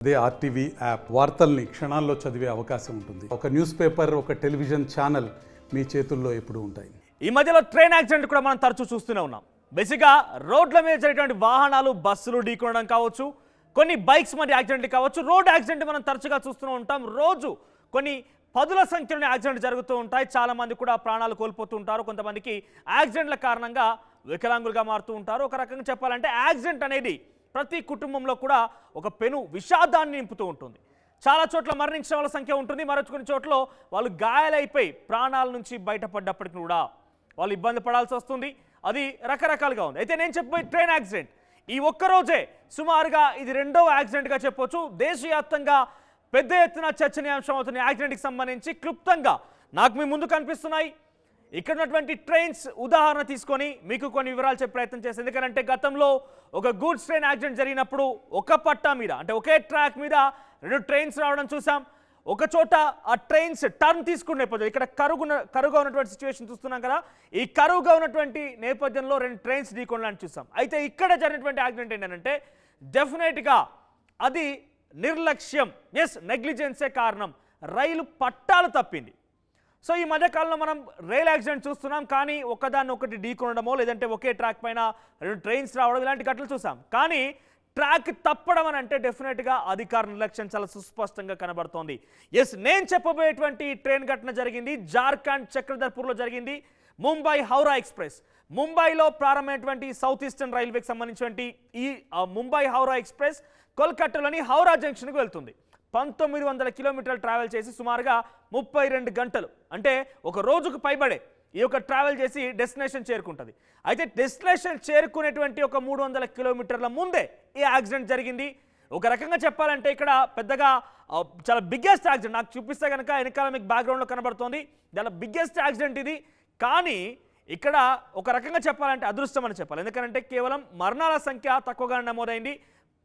అదే RTV app వార్తల్ని క్షణాల్లో చదివే అవకాశం ఉంటుంది. ఒక న్యూస్ పేపర్, ఒక టెలివిజన్ ఛానల్ మీ చేతుల్లో ఎప్పుడూ ఉంటాయి. ఈ మధ్యలో ట్రైన్ యాక్సిడెంట్ కూడా మనం తరచూ చూస్తూనే ఉన్నాం. బేసిక్గా రోడ్ల మీద జరిగేటువంటి వాహనాలు, బస్సులు ఢీకొనడం కావచ్చు, కొన్ని బైక్స్ మధ్య యాక్సిడెంట్లు కావచ్చు, రోడ్ యాక్సిడెంట్ మనం తరచుగా చూస్తూనే ఉంటాం. రోజు కొన్ని పదుల సంఖ్యలోనే యాక్సిడెంట్ జరుగుతూ ఉంటాయి. చాలామంది కూడా ప్రాణాలు కోల్పోతూ ఉంటారు. కొంతమందికి యాక్సిడెంట్ల కారణంగా వికలాంగులుగా మారుతూ ఉంటారు. ఒక రకంగా చెప్పాలంటే యాక్సిడెంట్ అనేది ప్రతి కుటుంబంలో కూడా ఒక పెను విషాదాన్ని నింపుతూ ఉంటుంది. చాలా చోట్ల మరణించిన వాళ్ళ సంఖ్య ఉంటుంది. మరో కొన్ని చోట్ల వాళ్ళు గాయాలైపోయి ప్రాణాల నుంచి బయటపడ్డప్పటికీ కూడా వాళ్ళు ఇబ్బంది పడాల్సి వస్తుంది. అది రకరకాలుగా ఉంది. అయితే నేను చెప్పబోయే ట్రైన్ యాక్సిడెంట్ ఈ ఒక్కరోజే సుమారుగా ఇది రెండవ యాక్సిడెంట్గా చెప్పొచ్చు. దేశవ్యాప్తంగా పెద్ద ఎత్తున చర్చనీయాంశం అవుతున్న యాక్సిడెంట్కి సంబంధించి క్లుప్తంగా నాకు మీ ముందు కనిపిస్తున్నాయి. ఇక్కడ ఉన్నటువంటి ట్రైన్స్ ఉదాహరణ తీసుకొని మీకు కొన్ని వివరాలు చెప్పే ప్రయత్నం చేస్తాను. ఎందుకంటే గతంలో ఒక గూడ్స్ ట్రైన్ యాక్సిడెంట్ జరిగినప్పుడు ఒక పట్టా మీద అంటే ఒకే ట్రాక్ మీద రెండు ట్రైన్స్ రావడం చూసాం. ఒక చోట ఆ ట్రైన్స్ టర్న్ తీసుకునే నేపథ్యం ఇక్కడ కరువుగా ఉన్నటువంటి సిచ్యువేషన్ చూస్తున్నాం కదా. ఈ కరువుగా ఉన్నటువంటి నేపథ్యంలో రెండు ట్రైన్స్ ఢీకొనడానికి చూసాం. అయితే ఇక్కడ జరిగినటువంటి యాక్సిడెంట్ ఏంటంటే డెఫినెట్గా అది నిర్లక్ష్యం, నెగ్లిజెన్సే కారణం. రైలు పట్టాలు తప్పింది. సో ఈ మధ్యకాలంలో మనం రైల్ యాక్సిడెంట్ చూస్తున్నాం. కానీ ఒకదాన్ని ఒకటి ఢీకొనడమో లేదంటే ఒకే ట్రాక్ పైన రెండు ట్రైన్స్ రావడం ఇలాంటి ఘటనలు చూసాం. కానీ ట్రాక్ తప్పడం అని అంటే డెఫినెట్గా అధికార నిర్లక్ష్యం చాలా సుస్పష్టంగా కనబడుతోంది. నేను చెప్పబోయేటువంటి ట్రైన్ ఘటన జరిగింది జార్ఖండ్ చక్రధర్పూర్లో జరిగింది. ముంబై హౌరా ఎక్స్ప్రెస్. ముంబైలో ప్రారంభమైనటువంటి సౌత్ ఈస్టర్న్ రైల్వేకి సంబంధించినటువంటి ఈ ముంబై హౌరా ఎక్స్ప్రెస్ కోల్కతాలోని హౌరా జంక్షన్కు వెళ్తుంది. 1900 కిలోమీటర్లు ట్రావెల్ చేసి సుమారుగా 32 గంటలు అంటే ఒక రోజుకు పైబడే ఈ యొక్క ట్రావెల్ చేసి డెస్టినేషన్ చేరుకుంటుంది. అయితే డెస్టినేషన్ చేరుకునేటువంటి ఒక 300 కిలోమీటర్ల ముందే ఈ యాక్సిడెంట్ జరిగింది. ఒక రకంగా చెప్పాలంటే ఇక్కడ పెద్దగా చాలా బిగ్గెస్ట్ యాక్సిడెంట్ నాకు చూపిస్తే కనుక వెనకాల మీకు బ్యాక్గ్రౌండ్లో కనబడుతోంది. చాలా బిగ్గెస్ట్ యాక్సిడెంట్ ఇది. కానీ ఇక్కడ ఒక రకంగా చెప్పాలంటే అదృష్టం అని చెప్పాలి. ఎందుకంటే కేవలం మరణాల సంఖ్య తక్కువగా నమోదైంది.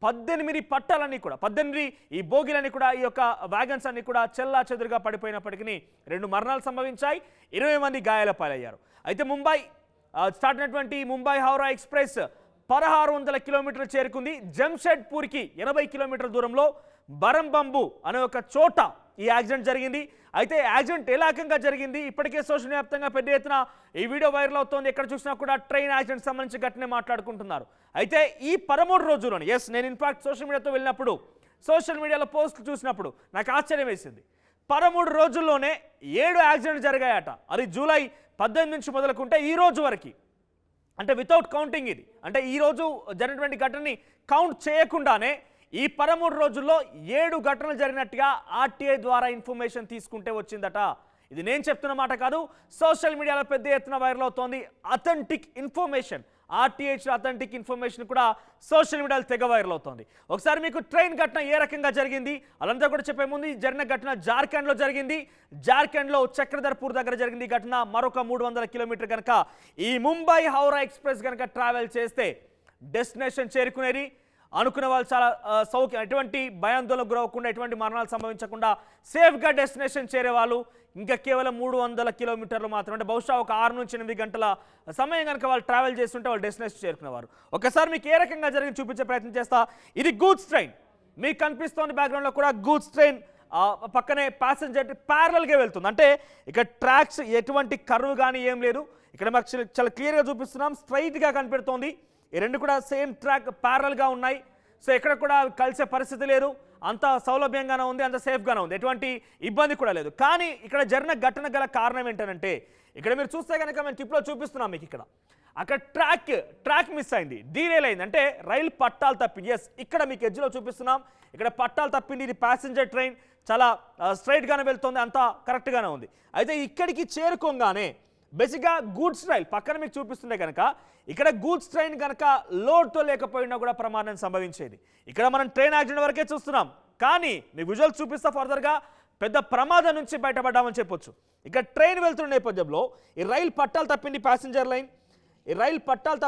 18 పట్టాలన్నీ కూడా 18 ఈ బోగిలన్నీ కూడా ఈ యొక్క వ్యాగన్స్ అన్ని కూడా చెల్లా చెదురుగా పడిపోయినప్పటికీ 2 మరణాలు సంభవించాయి. 20 మంది గాయాల పాలయ్యారు. అయితే ముంబై స్టార్ట్ అయినటువంటి ముంబై హౌరా ఎక్స్ప్రెస్ 1600 కిలోమీటర్లు చేరుకుంది. జంషెడ్పూర్కి 80 కిలోమీటర్ల దూరంలో బరంబంబు అనే ఒక చోట ఈ యాక్సిడెంట్ జరిగింది. అయితే యాక్సిడెంట్ ఏ రకంగా జరిగింది ఇప్పటికే సోషల్ వ్యాప్తంగా పెద్ద ఎత్తున ఈ వీడియో వైరల్ అవుతోంది. ఎక్కడ చూసినా కూడా ట్రైన్ యాక్సిడెంట్ సంబంధించి ఘటనే మాట్లాడుకుంటున్నారు. అయితే ఈ 13 రోజుల్లోనే నేను ఇన్ఫాక్ట్ సోషల్ మీడియాతో వెళ్ళినప్పుడు సోషల్ మీడియాలో పోస్టులు చూసినప్పుడు నాకు ఆశ్చర్యం వేసింది. 13 రోజుల్లోనే 7 యాక్సిడెంట్ జరిగాయట. అది జూలై 18 నుంచి మొదలుకుంటే ఈ రోజు వరకు అంటే వితౌట్ కౌంటింగ్ ఇది అంటే ఈ రోజు జరిగినటువంటి ఘటనని కౌంట్ చేయకుండానే ఈ 13 రోజుల్లో 7 ఘటనలు జరిగినట్టుగా ఆర్టీఐ ద్వారా ఇన్ఫర్మేషన్ తీసుకుంటే వచ్చిందట. ఇది నేను చెప్తున్న మాట కాదు. సోషల్ మీడియాలో పెద్ద ఎత్తున వైరల్ అవుతోంది authentic information. RTI authentic information కూడా సోషల్ మీడియాలో తెగ వైరల్ అవుతోంది. ఒకసారి మీకు ట్రైన్ ఘటన ఏ రకంగా జరిగింది అలంతా కూడా చెప్పే ముందు జరిగిన ఘటన జార్ఖండ్లో జరిగింది. జార్ఖండ్లో చక్రధర్పూర్ దగ్గర జరిగింది ఘటన. మరొక 300 కిలోమీటర్ కనుక ఈ ముంబై హౌరా ఎక్స్ప్రెస్ కనుక ట్రావెల్ చేస్తే డెస్టినేషన్ చేరుకునేది. అనుకున్న వాళ్ళు చాలా సౌఖ్యం ఎటువంటి భయాందోళనకు గురవకుండా ఎటువంటి మరణాలు సంభవించకుండా సేఫ్గా డెస్టినేషన్ చేరేవాళ్ళు ఇంకా కేవలం 300 కిలోమీటర్లు మాత్రం అంటే బహుశా ఒక 6 నుంచి 8 గంటల సమయం కనుక వాళ్ళు ట్రావెల్ చేస్తుంటే వాళ్ళు డెస్టినేషన్ చేరుకునేవారు. ఒకసారి మీకు ఏ రకంగా జరిగింది చూపించే ప్రయత్నం చేస్తా. ఇది గూడ్స్ ట్రైన్ మీకు కనిపిస్తోంది. బ్యాక్గ్రౌండ్లో కూడా గూడ్స్ ట్రైన్ పక్కనే ప్యాసింజర్ ప్యారలల్గా వెళ్తుంది. అంటే ఇక్కడ ట్రాక్స్ ఎటువంటి కర్వ్ కానీ ఏం లేదు. ఇక్కడ మాకు చాలా క్లియర్గా చూపిస్తున్నాం. స్ట్రైట్గా కనిపెడుతోంది. ఈ రెండు కూడా సేమ్ ట్రాక్ ప్యారల్గా ఉన్నాయి. సో ఎక్కడ కూడా కలిసే పరిస్థితి లేదు. అంత సౌలభ్యంగానే ఉంది, అంత సేఫ్గానే ఉంది, ఎటువంటి ఇబ్బంది కూడా లేదు. కానీ ఇక్కడ జరిగిన ఘటన గల కారణం ఏంటంటే ఇక్కడ మీరు చూస్తే కనుక మేము టిప్లో చూపిస్తున్నాం మీకు ఇక్కడ అక్కడ ట్రాక్ మిస్ అయింది, డీరేల్ అయింది అంటే రైలు పట్టాలు తప్పింది. ఇక్కడ మీకు ఎడ్జ్లో చూపిస్తున్నాం. ఇక్కడ పట్టాలు తప్పింది. ఇది ప్యాసింజర్ ట్రైన్ చాలా స్ట్రైట్గానే వెళ్తుంది, అంతా కరెక్ట్గానే ఉంది. అయితే ఇక్కడికి చేరుకోగానే బేసిక్గా గూడ్స్ రైల్ పక్కన మీకు చూపిస్తుండే కనుక ఇక్కడ గూడ్స్ ట్రైన్ కనుక లోడ్తో లేకపోయినా కూడా ప్రమాదం సంభవించేది. ఇక్కడ మనం ట్రైన్ యాక్సిడెంట్ వరకే చూస్తున్నాం. కానీ మీకు విజువల్ చూపిస్తా ఫర్దర్గా పెద్ద ప్రమాదం నుంచి బయటపడ్డామని చెప్పొచ్చు. ఇక్కడ ట్రైన్ వెళ్తున్న నేపథ్యంలో ఈ రైలు పట్టాలు తప్పింది. ప్యాసింజర్ లైన్ ఈ రైలు పట్టాలు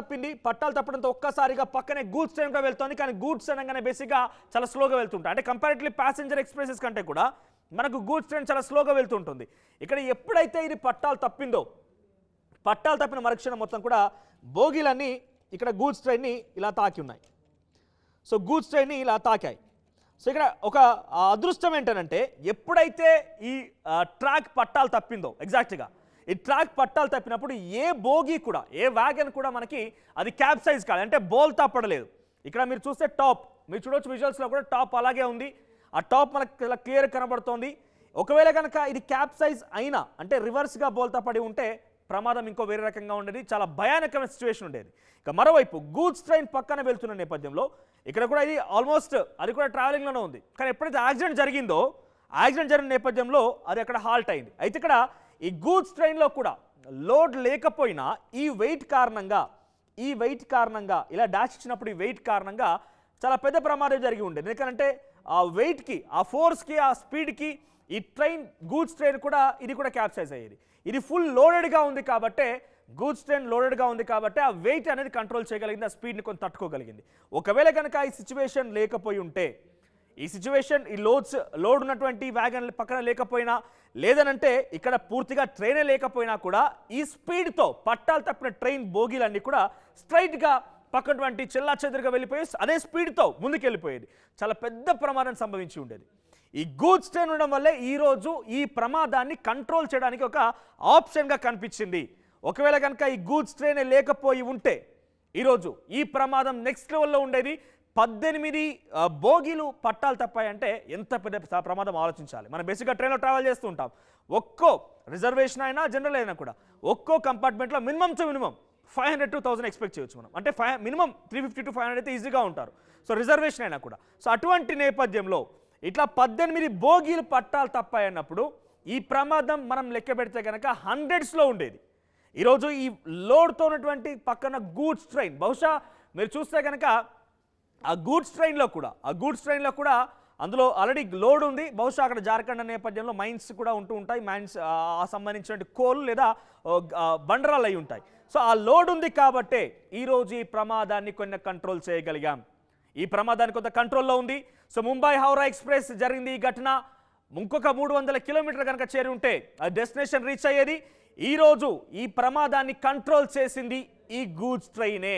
తప్పడంతో ఒక్కసారిగా పక్కనే గూడ్స్ ట్రైన్ కూడా వెళ్తుంది. కానీ గూడ్స్ అనగానే బేసిక్గా చాలా స్లోగా వెళ్తుంటాయి. అంటే కంపారిటివ్లీ ప్యాసింజర్ ఎక్స్ప్రెసెస్ కంటే కూడా మనకు గూడ్స్ ట్రైన్ చాలా స్లోగా వెళ్తుంటుంది. ఇక్కడ ఎప్పుడైతే ఇది పట్టాలు తప్పిన మరుక్షణం మొత్తం కూడా బోగీలన్నీ ఇక్కడ గూడ్స్ ట్రైన్ని ఇలా తాకి ఉన్నాయి. సో గూడ్స్ ట్రైన్ని ఇలా తాకాయి. సో ఇక్కడ ఒక అదృష్టం ఏంటంటే ఎప్పుడైతే ఈ ట్రాక్ పట్టాలు తప్పిందో ఎగ్జాక్ట్గా ఈ ట్రాక్ పట్టాలు తప్పినప్పుడు ఏ బోగి కూడా ఏ వ్యాగన్ కూడా మనకి అది క్యాప్సైజ్ కాదు, అంటే బోల్తా పడలేదు. ఇక్కడ మీరు చూస్తే టాప్ మీరు చూడొచ్చు విజువల్స్లో కూడా టాప్ అలాగే ఉంది. ఆ టాప్ మనకు ఇలా క్లియర్ కనబడుతోంది. ఒకవేళ కనుక ఇది క్యాప్సైజ్ అయినా అంటే రివర్స్గా బోల్తా పడి ఉంటే ప్రమాదం ఇంకో వేరే రకంగా ఉండేది, చాలా భయానకమైన సిచ్యువేషన్ ఉండేది. ఇక మరోవైపు గూడ్స్ ట్రైన్ పక్కన వెళ్తున్న నేపథ్యంలో ఇక్కడ కూడా ఇది ఆల్మోస్ట్ అది కూడా ట్రావెలింగ్లోనే ఉంది. కానీ ఎప్పుడైతే యాక్సిడెంట్ జరిగిందో యాక్సిడెంట్ జరిగిన నేపథ్యంలో అది అక్కడ హాల్ట్ అయింది. అయితే ఇక్కడ ఈ గూడ్స్ ట్రైన్లో కూడా లోడ్ లేకపోయినా ఈ వెయిట్ కారణంగా ఇలా డాష్ ఇచ్చినప్పుడు ఈ వెయిట్ కారణంగా చాలా పెద్ద ప్రమాదం జరిగి ఉండేది. ఎందుకంటే ఆ వెయిట్కి ఆ ఫోర్స్కి ఆ స్పీడ్కి ఈ ట్రైన్ గూడ్స్ ట్రైన్ కూడా ఇది కూడా క్యాప్సైజ్ అయ్యేది. ఇది ఫుల్ లోడెడ్గా ఉంది కాబట్టి గూడ్స్ ట్రైన్ లోడెడ్గా ఉంది కాబట్టి ఆ వెయిట్ అనేది కంట్రోల్ చేయగలిగింది, ఆ స్పీడ్ని కొంచెం తట్టుకోగలిగింది. ఒకవేళ కనుక ఈ సిచ్యువేషన్ లేకపోయి ఉంటే ఈ లోడ్ ఉన్నటువంటి వ్యాగన్ పక్కన లేకపోయినా లేదనంటే ఇక్కడ పూర్తిగా ట్రైనే లేకపోయినా కూడా ఈ స్పీడ్తో పట్టాలు తప్పిన ట్రైన్ బోగీలన్నీ కూడా స్ట్రైట్గా పక్కనటువంటి చెల్లాచెదురుగా వెళ్ళిపోయి అదే స్పీడ్తో ముందుకెళ్ళిపోయేది. చాలా పెద్ద ప్రమాదం సంభవించి ఉండేది. ఈ గూడ్స్ ట్రైన్ ఉండడం వల్లే ఈరోజు ఈ ప్రమాదాన్ని కంట్రోల్ చేయడానికి ఒక ఆప్షన్గా కనిపించింది. ఒకవేళ కనుక ఈ గూడ్స్ ట్రైన్ లేకపోయి ఉంటే ఈరోజు ఈ ప్రమాదం నెక్స్ట్ లెవెల్లో ఉండేది. 18 బోగీలు పట్టాలు తప్పాయంటే ఎంత పెద్ద ప్రమాదం ఆలోచించాలి. మనం బేసిక్గా ట్రైన్లో ట్రావెల్ చేస్తూ ఉంటాం. ఒక్కో రిజర్వేషన్ అయినా జనరల్ అయినా కూడా ఒక్కో కంపార్ట్మెంట్లో మినిమం 500 to 1000 ఎక్స్పెక్ట్ చేయొచ్చు మనం. అంటే మినిమం 350 to 500 అయితే ఈజీగా ఉంటారు. సో రిజర్వేషన్ అయినా కూడా. సో అటువంటి నేపథ్యంలో ఇట్లా 18 బోగీలు పట్టాలు తప్పాయన్నప్పుడు ఈ ప్రమాదం మనం లెక్క పెడితే కనుక హండ్రెడ్స్లో ఉండేది. ఈరోజు ఈ లోడ్తో ఉన్నటువంటి పక్కన గూడ్స్ ట్రైన్ బహుశా మీరు చూస్తే కనుక ఆ గూడ్స్ ట్రైన్లో కూడా అందులో ఆల్రెడీ లోడ్ ఉంది. బహుశా అక్కడ జార్ఖండ్ నేపథ్యంలో మైన్స్ కూడా ఉంటూ ఉంటాయి. మైన్స్ సంబంధించిన కోల్ లేదా బండరాలు అయి ఉంటాయి. సో ఆ లోడ్ ఉంది కాబట్టే ఈరోజు ఈ ప్రమాదాన్ని కొన్ని కంట్రోల్ చేయగలిగాం. ఈ ప్రమాదాన్ని కొంత కంట్రోల్లో ఉంది. సో ముంబై హౌరా ఎక్స్ప్రెస్ జరిగింది ఈ ఘటన. ఇంకొక 300 కిలోమీటర్లు కనుక చేరి ఉంటే ఆ డెస్టినేషన్ రీచ్ అయ్యేది. ఈరోజు ఈ ప్రమాదాన్ని కంట్రోల్ చేసింది ఈ గూడ్స్ ట్రైనే.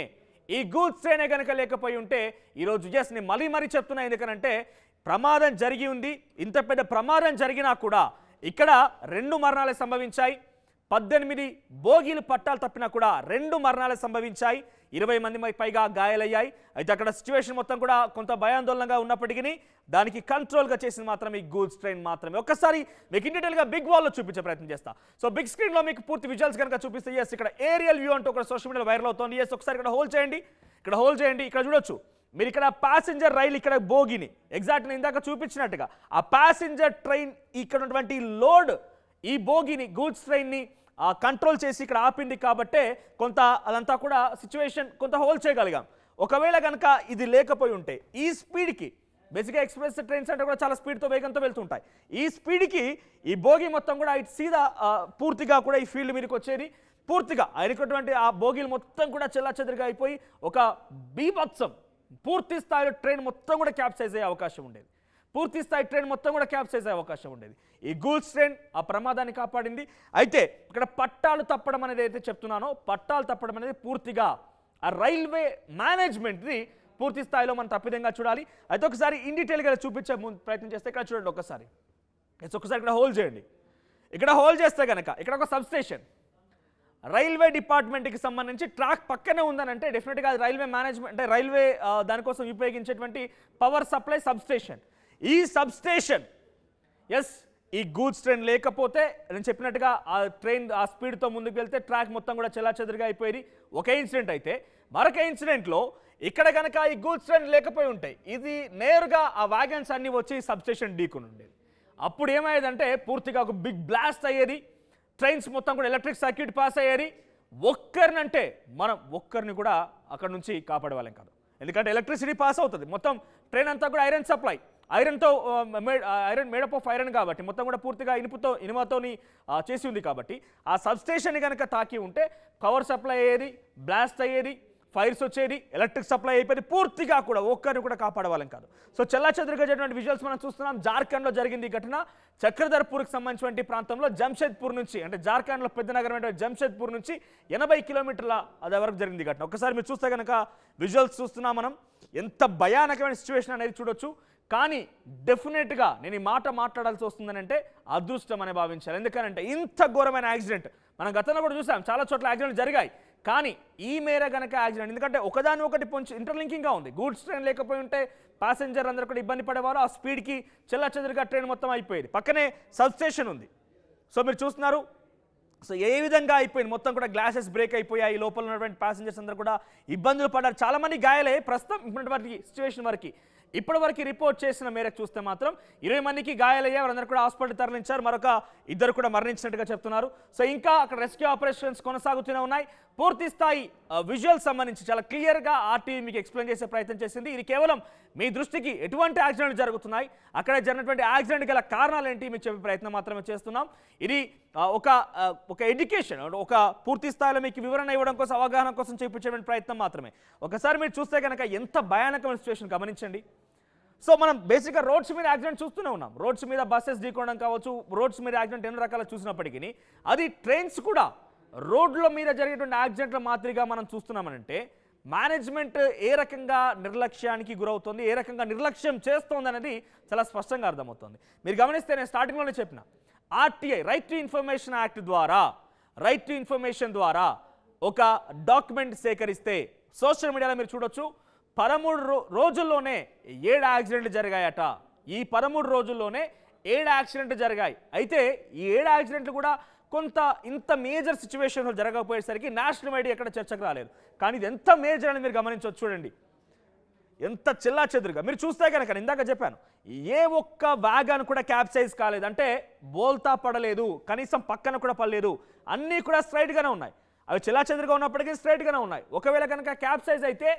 ఈ గూడ్స్ ట్రైనే కనుక లేకపోయి ఉంటే ఈరోజు నేను మరీ చెప్తున్నా, ఎందుకనంటే ప్రమాదం జరిగి ఉంది. ఇంత పెద్ద ప్రమాదం జరిగినా కూడా ఇక్కడ 2 మరణాలు సంభవించాయి. 18 బోగీలు పట్టాలు తప్పినా కూడా 2 మరణాలు సంభవించాయి. 20 మంది పైగా గాయాలయ్యాయి. అయితే అక్కడ సిచ్యువేషన్ మొత్తం కూడా కొంత భయాందోళనగా ఉన్నప్పటికీ దానికి కంట్రోల్గా చేసింది మాత్రం ఈ గూడ్స్ ట్రైన్ మాత్రమే. ఒక్కసారి మీకు ఇన్ డీటెయిల్గా బిగ్ వాల్లో చూపించే ప్రయత్నం చేస్తా. సో బిగ్ స్క్రీన్లో మీకు పూర్తి విజువల్స్ కనుక చూపిస్తే ఇక్కడ ఏరియల్ వ్యూ అంటూ ఒక సోషల్ మీడియాలో వైరల్ అవుతుంది. ఒకసారి ఇక్కడ హోల్డ్ చేయండి. ఇక్కడ చూడొచ్చు మీరు ఇక్కడ ప్యాసింజర్ రైలు ఇక్కడ బోగిని ఎగ్జాక్ట్లీ ఇందాక చూపించినట్టుగా ఆ ప్యాసింజర్ ట్రైన్ ఇక్కడ ఉన్నటువంటి లోడ్ ఈ బోగిని గూడ్స్ ట్రైన్ని కంట్రోల్ చేసి ఇక్కడ ఆపింది కాబట్టే కొంత అదంతా కూడా సిచ్యువేషన్ కొంత హోల్డ్ చేయగలిగాం. ఒకవేళ కనుక ఇది లేకపోయి ఉంటే ఈ స్పీడ్కి బేసిక్గా ఎక్స్ప్రెస్ ట్రైన్స్ అంటే కూడా చాలా స్పీడ్తో వేగంతో వెళ్తుంటాయి. ఈ స్పీడ్కి ఈ బోగి మొత్తం కూడా ఇటు సీదా పూర్తిగా కూడా ఈ ఫీల్డ్ మీదకి వచ్చేది. పూర్తిగా ఆయనకున్నటువంటి ఆ బోగీలు మొత్తం కూడా చెల్లాచెదురుగా అయిపోయి ఒక బీభత్సం పూర్తి స్థాయిలో ట్రైన్ మొత్తం కూడా క్యాప్సైజ్ అయ్యే అవకాశం ఉండేది. ఈ గూడ్స్ ట్రైన్ ఆ ప్రమాదాన్ని కాపాడింది. అయితే ఇక్కడ పట్టాలు తప్పడం అనేది అయితే చెప్తున్నానో పట్టాలు తప్పడం అనేది పూర్తిగా ఆ రైల్వే మేనేజ్మెంట్ది పూర్తి స్థాయిలో మనం తప్పిదంగా చూడాలి. అయితే ఒకసారి ఇన్ డీటెయిల్గా చూపించే ప్రయత్నం చేస్తే ఇక్కడ చూడండి ఒకసారి ఇక్కడ హోల్డ్ చేయండి. ఇక్కడ హోల్డ్ చేస్తే కనుక ఇక్కడ ఒక సబ్స్టేషన్ రైల్వే డిపార్ట్మెంట్కి సంబంధించి ట్రాక్ పక్కనే ఉందనంటే డెఫినెట్గా అది రైల్వే మేనేజ్మెంట్ అంటే రైల్వే దానికోసం ఉపయోగించేటువంటి పవర్ సప్లై సబ్స్టేషన్. ఈ సబ్స్టేషన్ ఈ గూడ్స్ ట్రైన్ లేకపోతే నేను చెప్పినట్టుగా ఆ ట్రైన్ ఆ స్పీడ్తో ముందుకు వెళ్తే ట్రాక్ మొత్తం కూడా చెల్లాచెదురుగా అయిపోయేది. ఒక ఇన్సిడెంట్ అయితే మరొక ఇన్సిడెంట్లో ఇక్కడ కనుక ఈ గూడ్స్ ట్రైన్ లేకపోయి ఉంటాయి ఇది నేరుగా ఆ వ్యాగన్స్ అన్నీ వచ్చి సబ్స్టేషన్ ఢీకొని ఉండేది. అప్పుడు ఏమయ్యేదంటే పూర్తిగా ఒక బిగ్ బ్లాస్ట్ అయ్యేది. ట్రైన్స్ మొత్తం కూడా ఎలక్ట్రిక్ సర్క్యూట్ పాస్ అయ్యేది. మనం ఒక్కరిని కూడా అక్కడ నుంచి కాపాడేవాళ్ళం కాదు. ఎందుకంటే ఎలక్ట్రిసిటీ పాస్ అవుతుంది. మొత్తం ట్రైన్ అంతా కూడా iron supply iron made up of iron కాబట్టి మొత్తం కూడా పూర్తిగా ఇనుమతోని చేసి ఉంది కాబట్టి ఆ సబ్స్టేషన్ని కనుక తాకి ఉంటే పవర్ సప్లై అయ్యేది, బ్లాస్ట్ అయ్యేది, ఫైర్స్ వచ్చేది, ఎలక్ట్రిక్ సప్లై అయిపోయింది. పూర్తిగా కూడా ఒక్కరిని కూడా కాపాడేవాళ్ళం కాదు. సో చెల్లాచెదురుగా జరిగినటువంటి విజువల్స్ మనం చూస్తున్నాం. జార్ఖండ్లో జరిగింది ఈ ఘటన. చక్రధర్పూర్కి సంబంధించినటువంటి ప్రాంతంలో జంషెద్పూర్ నుంచి అంటే జార్ఖండ్లో పెద్ద నగరం జంషెద్పూర్ నుంచి 80 కిలోమీటర్ల అది వరకు జరిగింది ఘటన. ఒకసారి మీరు చూస్తే కనుక విజువల్స్ చూస్తున్నాం మనం. ఎంత భయానకమైన సిచ్యువేషన్ అనేది చూడొచ్చు. కానీ డెఫినెట్గా నేను ఈ మాట మాట్లాడాల్సి వస్తుందనంటే అదృష్టం అని భావించాలి. ఎందుకనంటే ఇంత ఘోరమైన యాక్సిడెంట్ మనం గతంలో కూడా చూసాం, చాలా చోట్ల యాక్సిడెంట్ జరిగాయి. కానీ ఈ మేర గనక యాక్సిడెంట్, ఎందుకంటే ఒకదాని ఒకటి పొంచి ఇంటర్లింకింగ్గా ఉంది. గూడ్స్ ట్రైన్ లేకపోయి ఉంటే ప్యాసింజర్ అందరూ కూడా ఇబ్బంది పడేవారు. ఆ స్పీడ్కి చెల్లాచెదురుగా ట్రైన్ మొత్తం అయిపోయేది. పక్కనే సబ్ స్టేషన్ ఉంది. సో మీరు చూస్తున్నారు, సో ఏ విధంగా అయిపోయింది, మొత్తం కూడా గ్లాసెస్ బ్రేక్ అయిపోయాయి. లోపల ఉన్నటువంటి ప్యాసింజర్స్ అందరూ కూడా ఇబ్బందులు పడ్డారు. చాలామంది గాయాలయ్యాయి. ప్రస్తుతం ఇప్పటి సిచ్యువేషన్ వరకు ఇప్పటివరకు రిపోర్ట్ చేసిన మేరకు చూస్తే మాత్రం 20 మందికి గాయాలయ్యాయి. వారందరూ కూడా హాస్పిటల్ తరలించారు. మరొక 2 కూడా మరణించినట్టుగా చెప్తున్నారు. సో ఇంకా అక్కడ రెస్క్యూ ఆపరేషన్స్ కొనసాగుతూనే ఉన్నాయి. పూర్తి స్థాయి విజువల్ సంబంధించి చాలా క్లియర్గా ఆర్టీవీ మీకు ఎక్స్ప్లెయిన్ చేసే ప్రయత్నం చేసింది. ఇది కేవలం మీ దృష్టికి ఎటువంటి యాక్సిడెంట్ జరుగుతున్నాయి, అక్కడ జరిగినటువంటి యాక్సిడెంట్ గల కారణాలు ఏంటి మీకు చెప్పే ప్రయత్నం మాత్రమే చేస్తున్నాం. ఇది ఒక ఎడ్యుకేషన్, ఒక పూర్తి స్థాయిలో మీకు వివరణ ఇవ్వడం కోసం, అవగాహన కోసం చూపించే ప్రయత్నం మాత్రమే. ఒకసారి మీరు చూస్తే కనుక ఎంత భయానకమైన సిచ్యువేషన్ గమనించండి. సో మనం బేసిక్గా రోడ్స్ మీద యాక్సిడెంట్ చూస్తూనే ఉన్నాం. రోడ్స్ మీద బస్సెస్ ఢీకొనడం కావచ్చు, రోడ్స్ మీద యాక్సిడెంట్ ఎన్ని రకాల చూసినప్పటికీ అది ట్రైన్స్ కూడా రోడ్ల మీద జరిగేటువంటి యాక్సిడెంట్ల మాదిరిగా మనం చూస్తున్నామనంటే మేనేజ్మెంట్ ఏ రకంగా నిర్లక్ష్యానికి గురవుతుంది, ఏ రకంగా నిర్లక్ష్యం చేస్తోంది అనేది చాలా స్పష్టంగా అర్థమవుతుంది. మీరు గమనిస్తే నేను స్టార్టింగ్లోనే చెప్పిన RTI right to information act ద్వారా, రైట్ టు ఇన్ఫర్మేషన్ ద్వారా ఒక డాక్యుమెంట్ సేకరిస్తే సోషల్ మీడియాలో మీరు చూడొచ్చు 13 రోజుల్లోనే 7 యాక్సిడెంట్లు జరిగాయట. ఈ 13 రోజుల్లోనే 7 యాక్సిడెంట్లు జరిగాయి. అయితే ఈ 7 యాక్సిడెంట్లు కూడా కొంత ఇంత మేజర్ సిచ్యువేషన్లో జరగకపోయేసరికి నేషనల్ మీడియా ఎక్కడ చర్చకు రాలేదు. కానీ ఇది ఎంత మేజర్ అని మీరు గమనించవచ్చు. చూడండి ఎంత చెల్లాచెదురుగా. మీరు చూస్తే కనుక ఇందాక చెప్పాను, ఏ ఒక్క వ్యాగన్ కూడా క్యాప్సైజ్ కాలేదు, అంటే బోల్తా పడలేదు, కనీసం పక్కన కూడా పడలేదు, అన్నీ కూడా స్ట్రైట్గానే ఉన్నాయి. అవి చెల్లాచెదురుగా ఉన్నప్పటికీ స్ట్రైట్గానే ఉన్నాయి. ఒకవేళ కనుక క్యాప్సైజ్ అయితే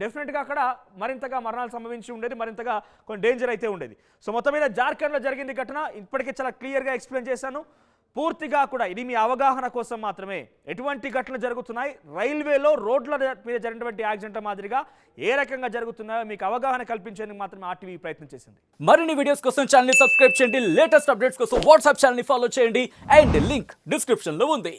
డెఫినెట్గా అక్కడ మరింతగా మరణాలు సంభవించి ఉండేది, మరింతగా కొన్ని డేంజర్ అయితే ఉండేది. సో మొత్తం మీద జార్ఖండ్లో జరిగింది ఘటన. ఇప్పటికే చాలా క్లియర్గా ఎక్స్ప్లెయిన్ చేశాను. పూర్తిగా కూడా ఇది మీ అవగాహన కోసం మాత్రమే. ఎటువంటి ఘటనలు జరుగుతున్నాయి, రైల్వేలో రోడ్ల మీద జరిగినటువంటి యాక్సిడెంట్ మాదిరిగా ఏ రకంగా జరుగుతున్నాయో మీకు అవగాహన కల్పించేందుకు మాత్రమే ఆర్టీవీ ప్రయత్నం చేసింది. మరిన్ని వీడియోస్ కోసం ఛానల్ ని సబ్స్క్రైబ్ చేయండి. లేటెస్ట్ అప్డేట్స్ కోసం వాట్సాప్ ఛానల్ ని ఫాలో చేయండి. అండ్ లింక్ డిస్క్రిప్షన్ లో ఉంది.